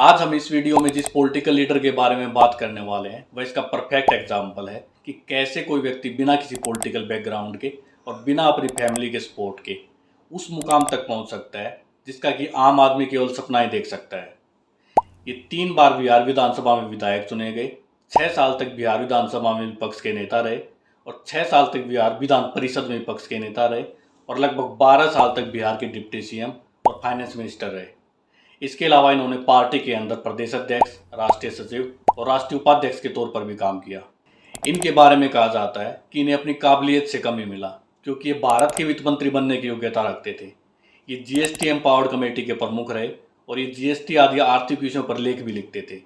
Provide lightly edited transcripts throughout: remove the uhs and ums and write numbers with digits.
आज हम इस वीडियो में जिस पॉलिटिकल लीडर के बारे में बात करने वाले हैं वह इसका परफेक्ट एग्जाम्पल है कि कैसे कोई व्यक्ति बिना किसी पॉलिटिकल बैकग्राउंड के और बिना अपनी फैमिली के सपोर्ट के उस मुकाम तक पहुंच सकता है जिसका कि आम आदमी केवल सपना ही देख सकता है। ये 3 बार बिहार विधानसभा में विधायक चुने गए, 6 साल तक बिहार विधानसभा में विपक्ष के नेता रहे और 6 साल तक बिहार विधान परिषद में विपक्ष के नेता रहे और लगभग 12 साल तक बिहार के डिप्टी सीएम और फाइनेंस मिनिस्टर रहे। इसके अलावा इन्होंने पार्टी के अंदर प्रदेश अध्यक्ष, राष्ट्रीय सचिव और राष्ट्रीय उपाध्यक्ष के तौर पर भी काम किया। इनके बारे में कहा जाता है कि इन्हें अपनी काबिलियत से कम ही मिला क्योंकि ये भारत के वित्त मंत्री बनने की योग्यता रखते थे। ये जीएसटी एम्पावर्ड कमेटी के प्रमुख रहे और ये जीएसटी आदि आर्थिक विषयों पर लेख भी लिखते थे।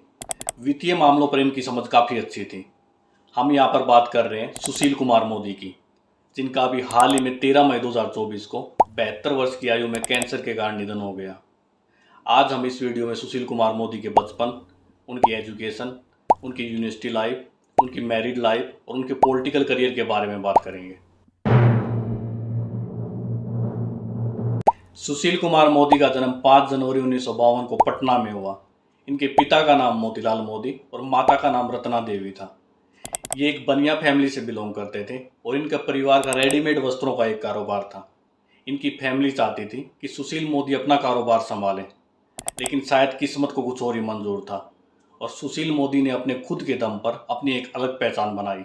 वित्तीय मामलों पर इनकी समझ काफ़ी अच्छी थी। हम यहाँ पर बात कर रहे हैं सुशील कुमार मोदी की, जिनका अभी हाल ही में 13 मई 2024 को 72 वर्ष की आयु में कैंसर के कारण निधन हो गया। आज हम इस वीडियो में सुशील कुमार मोदी के बचपन, उनकी एजुकेशन, उनकी यूनिवर्सिटी लाइफ, उनकी मैरिड लाइफ और उनके पॉलिटिकल करियर के बारे में बात करेंगे। सुशील कुमार मोदी का जन्म 5 जनवरी 1952 को पटना में हुआ। इनके पिता का नाम मोतीलाल मोदी और माता का नाम रत्ना देवी था। ये एक बनिया फैमिली से बिलोंग करते थे और इनका परिवार का रेडीमेड वस्त्रों का एक कारोबार था। इनकी फैमिली चाहती थी कि सुशील मोदी अपना कारोबार संभालें, लेकिन शायद किस्मत को कुछ और ही मंजूर था और सुशील मोदी ने अपने खुद के दम पर अपनी एक अलग पहचान बनाई।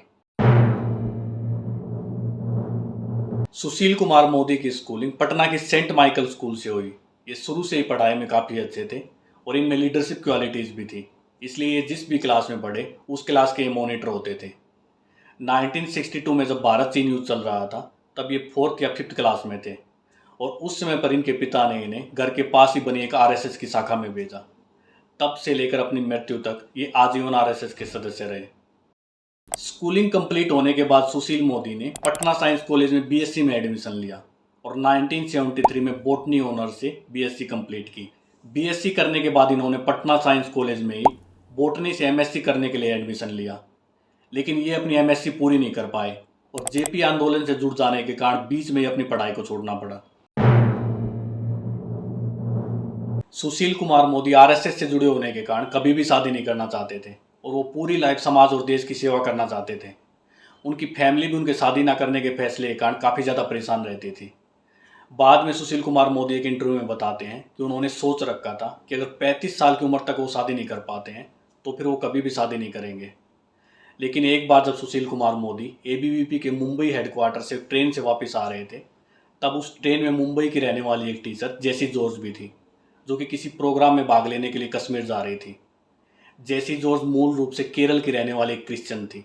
सुशील कुमार मोदी की स्कूलिंग पटना के सेंट माइकल स्कूल से हुई। ये शुरू से ही पढ़ाई में काफ़ी अच्छे थे और इनमें लीडरशिप क्वालिटीज़ भी थी, इसलिए ये जिस भी क्लास में पढ़े उस क्लास के मॉनिटर होते थे। 1962 में जब भारत चीन युद्ध चल रहा था तब ये 4th या 5th क्लास में थे और उस समय पर इनके पिता ने इन्हें घर के पास ही बनी एक आरएसएस की शाखा में भेजा। तब से लेकर अपनी मृत्यु तक ये आजीवन आरएसएस के सदस्य रहे। स्कूलिंग कंप्लीट होने के बाद सुशील मोदी ने पटना साइंस कॉलेज में बीएससी में एडमिशन लिया और 1973 में बॉटनी ऑनर से बीएससी कंप्लीट की। बीएससी करने के बाद इन्होंने पटना साइंस कॉलेज में ही बॉटनी से एमएससी करने के लिए एडमिशन लिया, लेकिन ये अपनी एमएससी पूरी नहीं कर पाए और जेपी आंदोलन से जुड़ जाने के कारण बीच में ही अपनी पढ़ाई को छोड़ना पड़ा। सुशील कुमार मोदी आरएसएस से जुड़े होने के कारण कभी भी शादी नहीं करना चाहते थे और वो पूरी लाइफ समाज और देश की सेवा करना चाहते थे। उनकी फैमिली भी उनके शादी ना करने के फैसले के कारण काफ़ी ज़्यादा परेशान रहती थी। बाद में सुशील कुमार मोदी एक इंटरव्यू में बताते हैं कि उन्होंने सोच रखा था कि अगर 35 साल की उम्र तक वो शादी नहीं कर पाते हैं तो फिर वो कभी भी शादी नहीं करेंगे। लेकिन एक बार जब सुशील कुमार मोदी एबीवीपी के मुंबई हेडक्वार्टर से ट्रेन से वापस आ रहे थे तब उस ट्रेन में मुंबई की रहने वाली एक टीचर जेसी जॉर्ज भी थी, जो कि किसी प्रोग्राम में भाग लेने के लिए कश्मीर जा रही थी। जेसी जॉर्ज मूल रूप से केरल की रहने वाली एक क्रिश्चियन थी।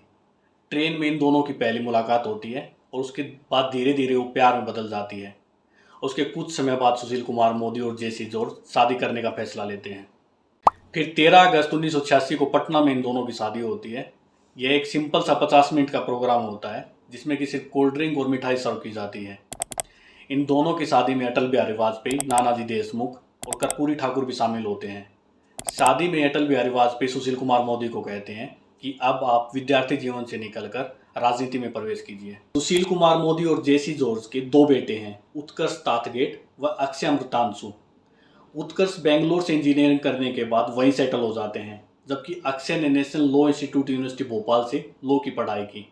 ट्रेन में इन दोनों की पहली मुलाकात होती है और उसके बाद धीरे धीरे वो प्यार में बदल जाती है। उसके कुछ समय बाद सुशील कुमार मोदी और जेसी जॉर्ज शादी करने का फैसला लेते हैं। फिर 13 अगस्त 1986 को पटना में इन दोनों की शादी होती है। यह एक सिंपल सा 50 मिनट का प्रोग्राम होता है जिसमें कि सिर्फ कोल्ड ड्रिंक और मिठाई सर्व की जाती है। इन दोनों की शादी में अटल बिहारी वाजपेयी, नानाजी देशमुख और कर्पूरी ठाकुर भी शामिल होते हैं। शादी में अटल बिहारी वाजपेयी सुशील कुमार मोदी को कहते हैं कि अब आप विद्यार्थी जीवन से निकलकर राजनीति में प्रवेश कीजिए। सुशील कुमार मोदी और जेसी जॉर्ज के 2 बेटे हैं, उत्कर्ष ताथगेट व अक्षय अमृतांशु। उत्कर्ष बेंगलोर से इंजीनियरिंग करने के बाद वहीं सेटल हो जाते हैं, जबकि अक्षय ने national law institute university Bhopal से लॉ की पढ़ाई की।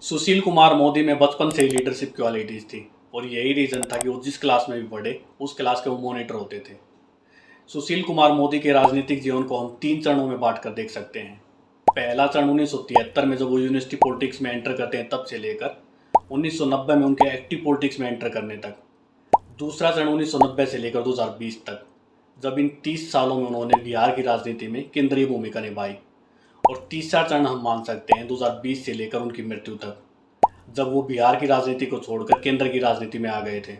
सुशील कुमार मोदी में बचपन से ही लीडरशिप क्वालिटीज़ थी और यही रीज़न था कि वो जिस क्लास में भी पढ़े उस क्लास के वो मॉनिटर होते थे। सुशील कुमार मोदी के राजनीतिक जीवन को हम 3 चरणों में बांट कर देख सकते हैं। पहला चरण 1973 में जब वो यूनिवर्सिटी पॉलिटिक्स में एंटर करते हैं तब से लेकर 1990 में उनके एक्टिव पॉलिटिक्स में एंटर करने तक। दूसरा चरण 1990 से लेकर 2020 तक, जब इन 30 सालों में उन्होंने बिहार की राजनीति में केंद्रीय भूमिका निभाई। और तीसरा चरण हम मान सकते हैं 2020 से लेकर उनकी मृत्यु तक, जब वो बिहार की राजनीति को छोड़कर केंद्र की राजनीति में आ गए थे।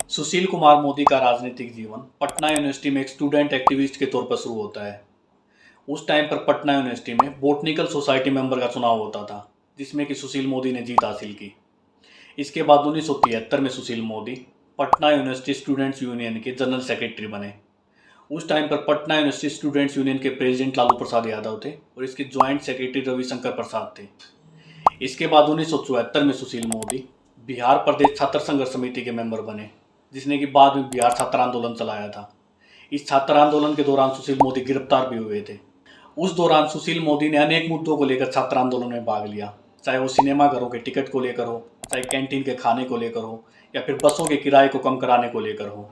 सुशील कुमार मोदी का राजनीतिक जीवन पटना यूनिवर्सिटी में एक स्टूडेंट एक्टिविस्ट के तौर पर शुरू होता है। उस टाइम पर पटना यूनिवर्सिटी में बॉटनिकल सोसाइटी मेंबर का चुनाव होता था, जिसमें कि सुशील मोदी ने जीत हासिल की। इसके बाद 1973 में Sushil Modi Patna university students union के जनरल सेक्रेटरी बने। उस टाइम पर पटना यूनिवर्सिटी स्टूडेंट्स यूनियन के प्रेसिडेंट लालू प्रसाद यादव थे और इसके ज्वाइंट सेक्रेटरी रविशंकर प्रसाद थे। इसके बाद 1974 में सुशील मोदी बिहार प्रदेश छात्र संघर्ष समिति के मेंबर बने, जिसने कि बाद में बिहार छात्र आंदोलन चलाया था। इस छात्र आंदोलन के दौरान सुशील मोदी गिरफ्तार भी हुए थे। उस दौरान सुशील मोदी ने अनेक मुद्दों को लेकर छात्र आंदोलन में भाग लिया, चाहे वो सिनेमाघरों के टिकट को लेकर हो, चाहे कैंटीन के खाने को लेकर हो, या फिर बसों के किराए को कम कराने को लेकर हो।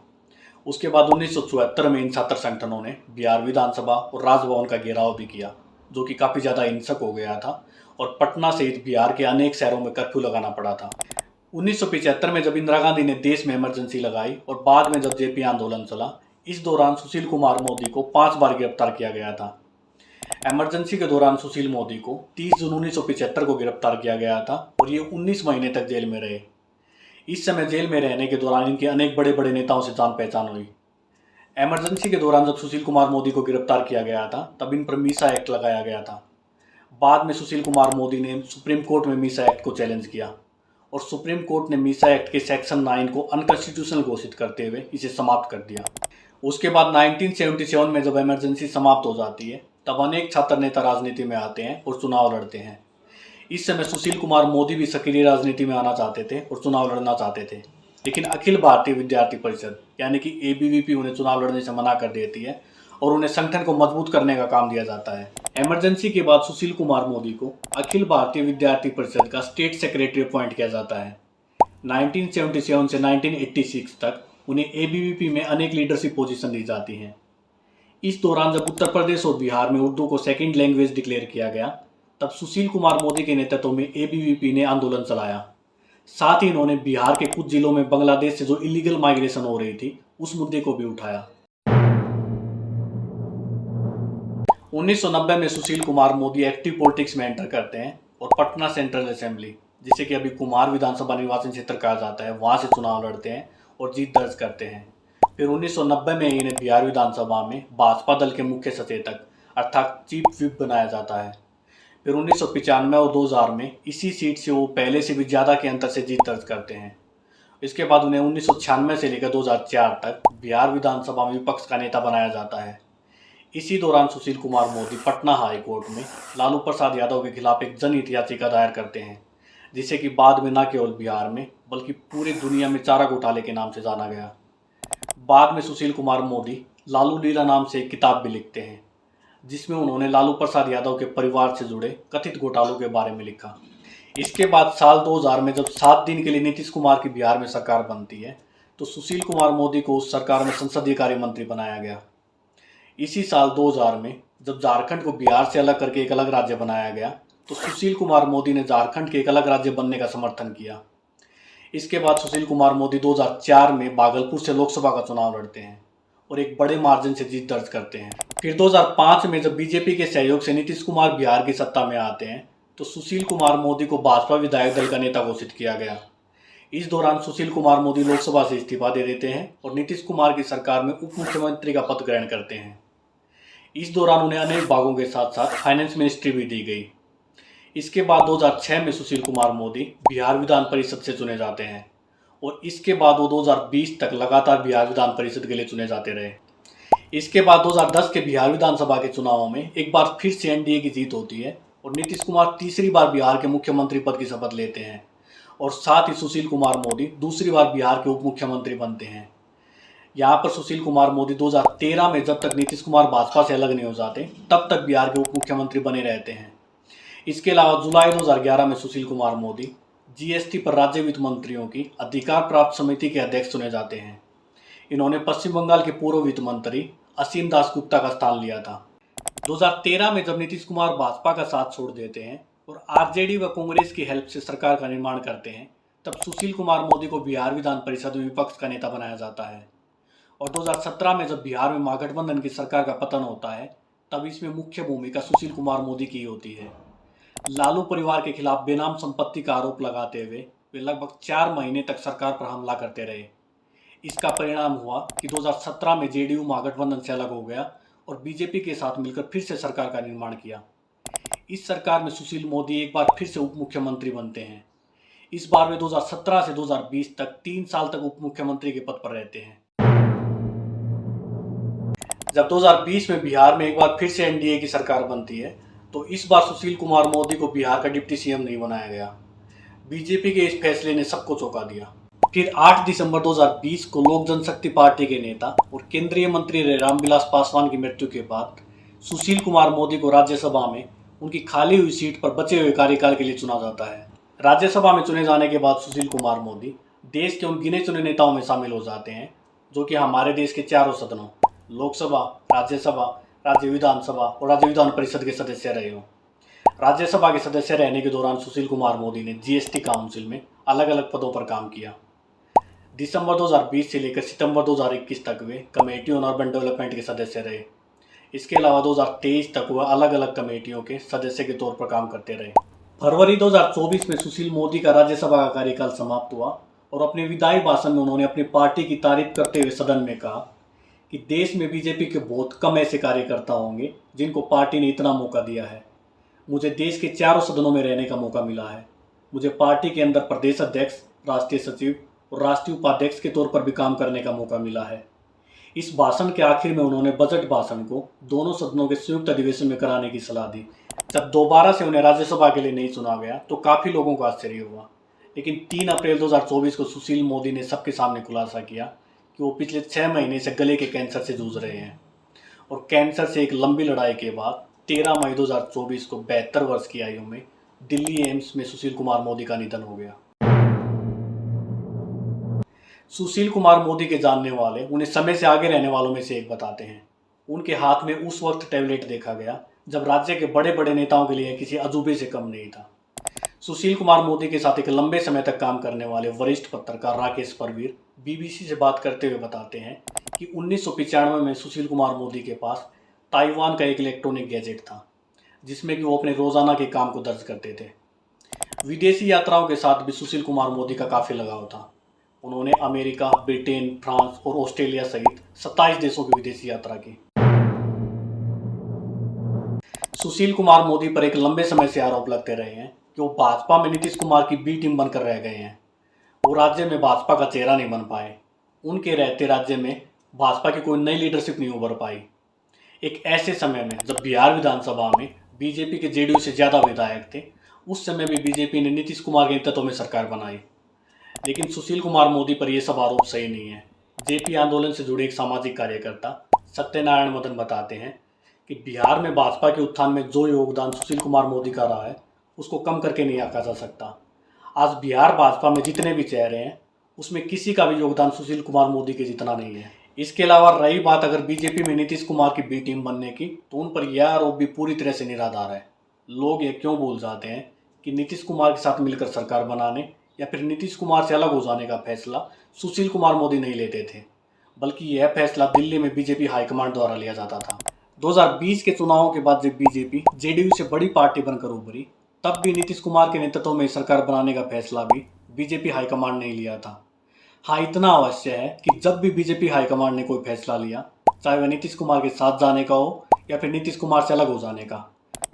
उसके बाद 1974 में इन छात्र संगठनों ने बिहार विधानसभा और राजभवन का घेराव भी किया, जो कि काफ़ी ज़्यादा हिंसक हो गया था और पटना सहित बिहार के अनेक शहरों में कर्फ्यू लगाना पड़ा था। 1975 में जब इंदिरा गांधी ने देश में इमरजेंसी लगाई और बाद में जब जेपी आंदोलन चला, इस दौरान सुशील कुमार मोदी को 5 बार गिरफ्तार किया गया था। इमरजेंसी के दौरान सुशील मोदी को 30 जून 1975 को गिरफ्तार किया गया था और ये 19 महीने तक जेल में रहे। इस समय जेल में रहने के दौरान इनके अनेक बड़े बड़े नेताओं से जान पहचान हुई। इमरजेंसी के दौरान जब सुशील कुमार मोदी को गिरफ्तार किया गया था, तब इन पर मीसा एक्ट लगाया गया था। बाद में सुशील कुमार मोदी ने सुप्रीम कोर्ट में मीसा एक्ट को चैलेंज किया और सुप्रीम कोर्ट ने मीसा एक्ट के सेक्शन 9 को अनकॉन्स्टिट्यूशनल घोषित करते हुए इसे समाप्त कर दिया। उसके बाद 1977 में जब इमरजेंसी समाप्त हो जाती है, तब अनेक छात्र नेता राजनीति में आते हैं और चुनाव लड़ते हैं। इस समय सुशील कुमार मोदी भी सक्रिय राजनीति में आना चाहते थे और चुनाव लड़ना चाहते थे, लेकिन अखिल भारतीय विद्यार्थी परिषद यानी कि एबीवीपी उन्हें चुनाव लड़ने से मना कर देती है और उन्हें संगठन को मजबूत करने का काम दिया जाता है। इमरजेंसी के बाद सुशील कुमार मोदी को अखिल भारतीय विद्यार्थी परिषद का स्टेट सेक्रेटरी अपॉइंट किया जाता है। 1977 से 1986 तक उन्हें एबीवीपी में अनेक लीडरशिप पोजीशन दी जाती हैं। इस दौरान जब उत्तर प्रदेश और बिहार में उर्दू को सेकंड लैंग्वेज डिक्लेयर किया गया, तब सुशील कुमार मोदी के नेतृत्व में एबीवीपी ने आंदोलन चलाया। साथ ही इन्होंने बिहार के कुछ जिलों में बांग्लादेश से जो इलीगल माइग्रेशन हो रही थी, उस मुद्दे को भी उठाया। 1990 में सुशील कुमार मोदी एक्टिव पॉलिटिक्स में एंटर करते हैं और पटना सेंट्रल असेंबली, जिसे कि अभी कुमार विधानसभा निर्वाचन क्षेत्र कहा जाता है, वहां से चुनाव लड़ते हैं और जीत दर्ज करते हैं। फिर 1990 में इन्हें बिहार विधानसभा में भाजपा दल के मुख्य सचेतक अर्थात चीफ व्हिप बनाया जाता है। फिर 1995 और 2000 में इसी सीट से वो पहले से भी ज़्यादा के अंतर से जीत दर्ज करते हैं। इसके बाद उन्हें 1996 से लेकर 2004 तक बिहार विधानसभा में विपक्ष का नेता बनाया जाता है। इसी दौरान सुशील कुमार मोदी पटना हाई कोर्ट में लालू प्रसाद यादव के खिलाफ एक जनहित याचिका दायर करते हैं, जिसे कि बाद में न केवल बिहार में बल्कि पूरी दुनिया में चारा घोटाले के नाम से जाना गया। बाद में सुशील कुमार मोदी लालू लीला नाम से एक किताब भी लिखते हैं, जिसमें उन्होंने लालू प्रसाद यादव के परिवार से जुड़े कथित घोटालों के बारे में लिखा। इसके बाद साल 2000 में जब 7 दिन के लिए नीतीश कुमार की बिहार में सरकार बनती है, तो सुशील कुमार मोदी को उस सरकार में संसदीय कार्य मंत्री बनाया गया। इसी साल 2000 में जब झारखंड को बिहार से अलग करके एक अलग राज्य बनाया गया, तो सुशील कुमार मोदी ने झारखंड के एक अलग राज्य बनने का समर्थन किया। इसके बाद सुशील कुमार मोदी 2004 में भागलपुर से लोकसभा का चुनाव लड़ते हैं और एक बड़े मार्जिन से जीत दर्ज करते हैं। फिर 2005 में जब बीजेपी के सहयोग से नीतीश कुमार बिहार की सत्ता में आते हैं, तो सुशील कुमार मोदी को भाजपा विधायक दल का नेता घोषित किया गया। इस दौरान सुशील कुमार मोदी लोकसभा से इस्तीफा दे देते हैं और नीतीश कुमार की सरकार में उप मुख्यमंत्री का पद ग्रहण करते हैं। इस दौरान उन्हें अनेक भागों के साथ साथ फाइनेंस मिनिस्ट्री भी दी गई। इसके बाद 2006 में सुशील कुमार मोदी बिहार विधान परिषद से चुने जाते हैं और इसके बाद वो 2020 तक लगातार बिहार विधान परिषद के लिए चुने जाते रहे। इसके बाद 2010 के बिहार विधानसभा के चुनावों में एक बार फिर से एनडीए की जीत होती है और नीतीश कुमार तीसरी बार बिहार के मुख्यमंत्री पद की शपथ लेते हैं और साथ ही सुशील कुमार मोदी दूसरी बार बिहार के उप मुख्यमंत्री बनते हैं। यहाँ पर सुशील कुमार मोदी 2013 में जब तक नीतीश कुमार भाजपा से अलग नहीं हो जाते, तब तक बिहार के उप मुख्यमंत्री बने रहते हैं। इसके अलावा जुलाई 2011 में सुशील कुमार मोदी जीएसटी पर राज्य वित्त मंत्रियों की अधिकार प्राप्त समिति के अध्यक्ष चुने जाते हैं। इन्होंने पश्चिम बंगाल के पूर्व वित्त मंत्री असीम दास गुप्ता का स्थान लिया था। 2013 में जब नीतीश कुमार भाजपा का साथ छोड़ देते हैं और आरजेडी व कांग्रेस की हेल्प से सरकार का निर्माण करते हैं, तब सुशील कुमार मोदी को बिहार विधान परिषद में विपक्ष का नेता बनाया जाता है। और 2017 में जब बिहार में महागठबंधन की सरकार का पतन होता है, तब इसमें मुख्य भूमिका सुशील कुमार मोदी की होती है। लालू परिवार के खिलाफ बेनाम संपत्ति का आरोप लगाते हुए वे लगभग 4 महीने तक सरकार पर हमला करते रहे। इसका परिणाम हुआ कि 2017 में जेडीयू महागठबंधन से अलग हो गया और बीजेपी के साथ मिलकर फिर से सरकार का निर्माण किया। इस सरकार में सुशील मोदी एक बार फिर से उप मुख्यमंत्री बनते हैं। इस बार वे 2017 से 2020 तक 3 साल तक उप मुख्यमंत्री के पद पर रहते हैं। जब 2020 में बिहार में एक बार फिर से एनडीए की सरकार बनती है, तो इस बार सुशील कुमार मोदी को बिहार का डिप्टी सीएम नहीं बनाया गया। बीजेपी के इस फैसले ने सबको चौंका दिया। फिर 8 दिसंबर 2020 को लोक जनशक्ति पार्टी के नेता और केंद्रीय मंत्री रहे रामविलास पासवान की मृत्यु के बाद सुशील कुमार मोदी को राज्यसभा में उनकी खाली हुई सीट पर बचे हुए कार्यकाल के लिए चुना जाता है। राज्यसभा में चुने जाने के बाद सुशील कुमार मोदी देश के उन गिने चुने नेताओं में शामिल हो जाते हैं जो कि हमारे देश के चारों सदनों लोकसभा, राज्यसभा, राज्य विधानसभा और राज्य विधान परिषद के सदस्य रहे हों। राज्यसभा के सदस्य रहने के दौरान सुशील कुमार मोदी ने जीएसटी काउंसिल में अलग अलग पदों पर काम किया। दिसंबर 2020 से लेकर सितंबर 2021 तक वे कमेटी ऑन अर्बन डेवलपमेंट के सदस्य रहे। इसके अलावा 2023 तक वह अलग अलग कमेटियों के सदस्य के तौर पर काम करते रहे। फरवरी 2024 में सुशील मोदी का राज्यसभा का कार्यकाल समाप्त हुआ और अपने विदाई भाषण में उन्होंने अपनी पार्टी की तारीफ करते हुए सदन में कहा कि देश में बीजेपी के बहुत कम ऐसे कार्यकर्ता होंगे जिनको पार्टी ने इतना मौका दिया है। मुझे देश के चारों सदनों में रहने का मौका मिला है। मुझे पार्टी के अंदर प्रदेश अध्यक्ष, राष्ट्रीय सचिव और राष्ट्रीय उपाध्यक्ष के तौर पर भी काम करने का मौका मिला है। इस भाषण के आखिर में उन्होंने बजट भाषण को दोनों सदनों के संयुक्त अधिवेशन में कराने की सलाह दी। जब दोबारा से उन्हें राज्यसभा के लिए नहीं चुना गया तो काफ़ी लोगों को आश्चर्य हुआ, लेकिन 3 अप्रैल 2024 को सुशील मोदी ने सबके सामने खुलासा किया कि वो पिछले 6 महीने से गले के कैंसर से जूझ रहे हैं और कैंसर से एक लंबी लड़ाई के बाद 13 मई 2024 को 72 वर्ष की आयु में दिल्ली एम्स में सुशील कुमार मोदी का निधन हो गया। सुशील कुमार मोदी के जानने वाले उन्हें समय से आगे रहने वालों में से एक बताते हैं। उनके हाथ में उस वक्त टैबलेट देखा गया जब राज्य के बड़े बड़े नेताओं के लिए किसी अजूबे से कम नहीं था। सुशील कुमार मोदी के साथ एक लंबे समय तक काम करने वाले वरिष्ठ पत्रकार राकेश परवीर बीबीसी से बात करते हुए बताते हैं कि 1995 में सुशील कुमार मोदी के पास ताइवान का एक इलेक्ट्रॉनिक गैजेट था जिसमें कि वो अपने रोजाना के काम को दर्ज करते थे। विदेशी यात्राओं के साथ भी सुशील कुमार मोदी का काफ़ी लगाव था। उन्होंने अमेरिका, ब्रिटेन, फ्रांस और ऑस्ट्रेलिया सहित 27 देशों की विदेशी यात्रा की। सुशील कुमार मोदी पर एक लंबे समय से आरोप लगते रहे हैं कि वो भाजपा में नीतीश कुमार की बी टीम बनकर रह गए हैं। वो राज्य में भाजपा का चेहरा नहीं बन पाए। उनके रहते राज्य में भाजपा की कोई नई लीडरशिप नहीं उभर पाई। एक ऐसे समय में जब बिहार विधानसभा में बीजेपी के जेडीयू से ज़्यादा विधायक थे, उस समय भी बीजेपी ने नीतीश कुमार के नेतृत्व में सरकार बनाई। लेकिन सुशील कुमार मोदी पर यह सब आरोप सही नहीं है। जेपी आंदोलन से जुड़े एक सामाजिक कार्यकर्ता सत्यनारायण मदन बताते हैं कि बिहार में भाजपा के उत्थान में जो योगदान सुशील कुमार मोदी का रहा है उसको कम करके नहीं आंका जा सकता। आज बिहार भाजपा में जितने भी चेहरे हैं उसमें किसी का भी योगदान सुशील कुमार मोदी के जितना नहीं है। इसके अलावा रही बात अगर बीजेपी में नीतीश कुमार की बी टीम बनने की, तो उन पर यह आरोप भी पूरी तरह से निराधार है। लोग ये क्यों भूल जाते हैं कि नीतीश कुमार के साथ मिलकर सरकार बनाने या फिर नीतीश कुमार से अलग हो जाने का फैसला सुशील कुमार मोदी नहीं लेते थे, बल्कि यह फैसला दिल्ली में बीजेपी हाईकमांड द्वारा लिया जाता था। 2020 के चुनावों के बाद जब बीजेपी जेडीयू से बड़ी पार्टी बनकर उभरी, तब भी नीतीश कुमार के नेतृत्व में सरकार बनाने का फैसला भी बीजेपी हाईकमांड ने लिया था। हाँ, इतना अवश्य है कि जब भी बीजेपी हाईकमांड ने कोई फैसला लिया, चाहे वह नीतीश कुमार के साथ जाने का हो या फिर नीतीश कुमार से अलग हो जाने का,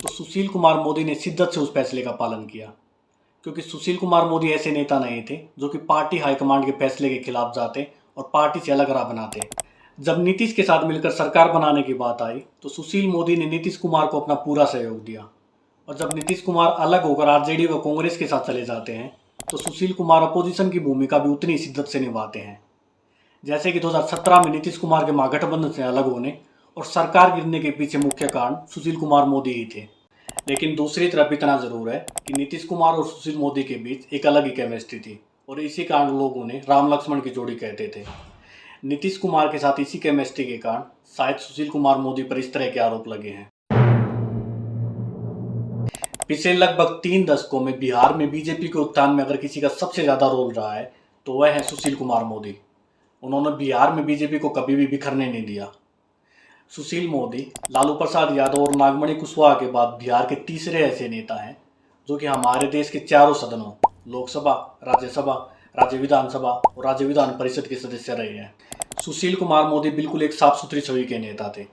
तो सुशील कुमार मोदी ने शिद्दत से उस फैसले का पालन किया। क्योंकि सुशील कुमार मोदी ऐसे नेता नहीं थे जो कि पार्टी हाईकमांड के फैसले के खिलाफ जाते और पार्टी से अलग राह बनाते। जब नीतीश के साथ मिलकर सरकार बनाने की बात आई तो सुशील मोदी ने नीतीश कुमार को अपना पूरा सहयोग दिया, और जब नीतीश कुमार अलग होकर आरजेडी व कांग्रेस के साथ चले जाते हैं तो सुशील कुमार अपोजिशन की भूमिका भी उतनी शिद्दत से निभाते हैं। जैसे कि 2017 में नीतीश कुमार के महागठबंधन से अलग होने और सरकार गिरने के पीछे मुख्य कारण सुशील कुमार मोदी ही थे। लेकिन दूसरी तरफ इतना जरूर है कि नीतीश कुमार और सुशील मोदी के बीच एक अलग ही केमिस्ट्री थी और इसी कारण लोग उन्हें राम लक्ष्मण की जोड़ी कहते थे। नीतीश कुमार के साथ इसी केमिस्ट्री के कारण शायद सुशील कुमार मोदी पर इस तरह के आरोप लगे हैं। पिछले लगभग 3 दशकों में बिहार में बीजेपी के उत्थान में अगर किसी का सबसे ज़्यादा रोल रहा है तो वह है सुशील कुमार मोदी। उन्होंने बिहार में बीजेपी को कभी भी बिखरने नहीं दिया। सुशील मोदी, लालू प्रसाद यादव और नागमणि कुशवाहा के बाद बिहार के तीसरे ऐसे नेता हैं जो कि हमारे देश के चारों सदनों लोकसभा, राज्यसभा, राज्य विधानसभा और राज्य विधान परिषद के सदस्य रहे हैं। सुशील कुमार मोदी बिल्कुल एक साफ सुथरी छवि के नेता थे।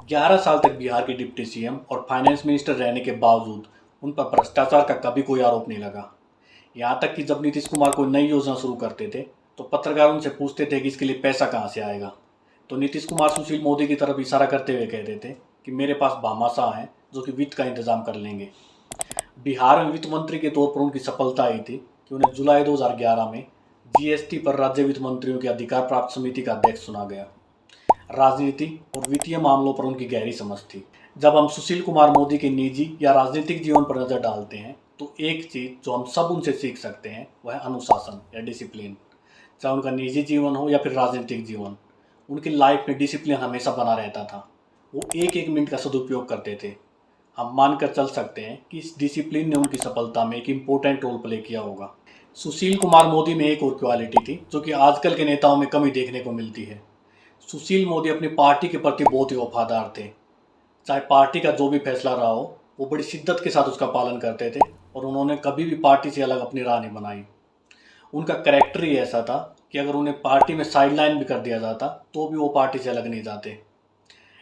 11 साल तक बिहार के डिप्टी सीएम और फाइनेंस मिनिस्टर रहने के बावजूद उन पर भ्रष्टाचार का कभी कोई आरोप नहीं लगा। यहाँ तक कि जब नीतीश कुमार कोई नई योजना शुरू करते थे तो पत्रकार उनसे पूछते थे कि इसके लिए पैसा कहाँ से आएगा, तो नीतीश कुमार सुशील मोदी की तरफ इशारा करते हुए कहते थे कि मेरे पास भामाशाह हैं जो कि वित्त का इंतजाम कर लेंगे। बिहार में वित्त मंत्री के तौर पर उनकी सफलता आई थी कि उन्हें जुलाई 2011 में जीएसटी पर राज्य वित्त मंत्रियों की अधिकार प्राप्त समिति का अध्यक्ष चुना गया। राजनीति और वित्तीय मामलों पर उनकी गहरी समझ थी। जब हम सुशील कुमार मोदी के निजी या राजनीतिक जीवन पर नजर डालते हैं तो एक चीज जो हम सब उनसे सीख सकते हैं वह है अनुशासन या डिसिप्लिन। चाहे उनका निजी जीवन हो या फिर राजनीतिक जीवन, उनकी लाइफ में डिसिप्लिन हमेशा बना रहता था। वो एक एक मिनट का सदुपयोग करते थे। हम मानकर चल सकते हैं कि इस डिसिप्लिन ने उनकी सफलता में एक इम्पोर्टेंट रोल प्ले किया होगा। सुशील कुमार मोदी में एक और क्वालिटी थी जो कि आजकल के नेताओं में कमी देखने को मिलती है। सुशील मोदी अपनी पार्टी के प्रति बहुत ही वफादार थे। चाहे पार्टी का जो भी फैसला रहा हो, वो बड़ी शिद्दत के साथ उसका पालन करते थे और उन्होंने कभी भी पार्टी से अलग अपनी राह नहीं बनाई। उनका कैरेक्टर ही ऐसा था कि अगर उन्हें पार्टी में साइडलाइन भी कर दिया जाता तो भी वो पार्टी से अलग नहीं जाते।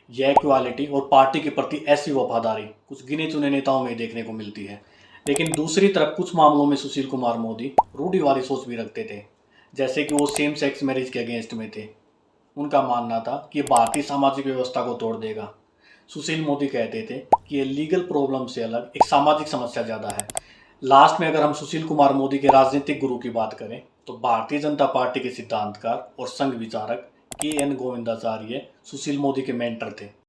यह क्वालिटी और पार्टी के प्रति ऐसी वफादारी कुछ गिने चुने नेताओं में देखने को मिलती है। लेकिन दूसरी तरफ कुछ मामलों में सुशील कुमार मोदी रूढ़िवादी सोच भी रखते थे, जैसे कि वो सेम सेक्स मैरिज के अगेंस्ट में थे। उनका मानना था कि भारतीय सामाजिक व्यवस्था को तोड़ देगा। सुशील मोदी कहते थे कि ये लीगल प्रॉब्लम से अलग एक सामाजिक समस्या ज़्यादा है। लास्ट में अगर हम सुशील कुमार मोदी के राजनीतिक गुरु की बात करें तो भारतीय जनता पार्टी के सिद्धांतकार और संघ विचारक के एन गोविंदाचार्य सुशील मोदी के मेंटर थे।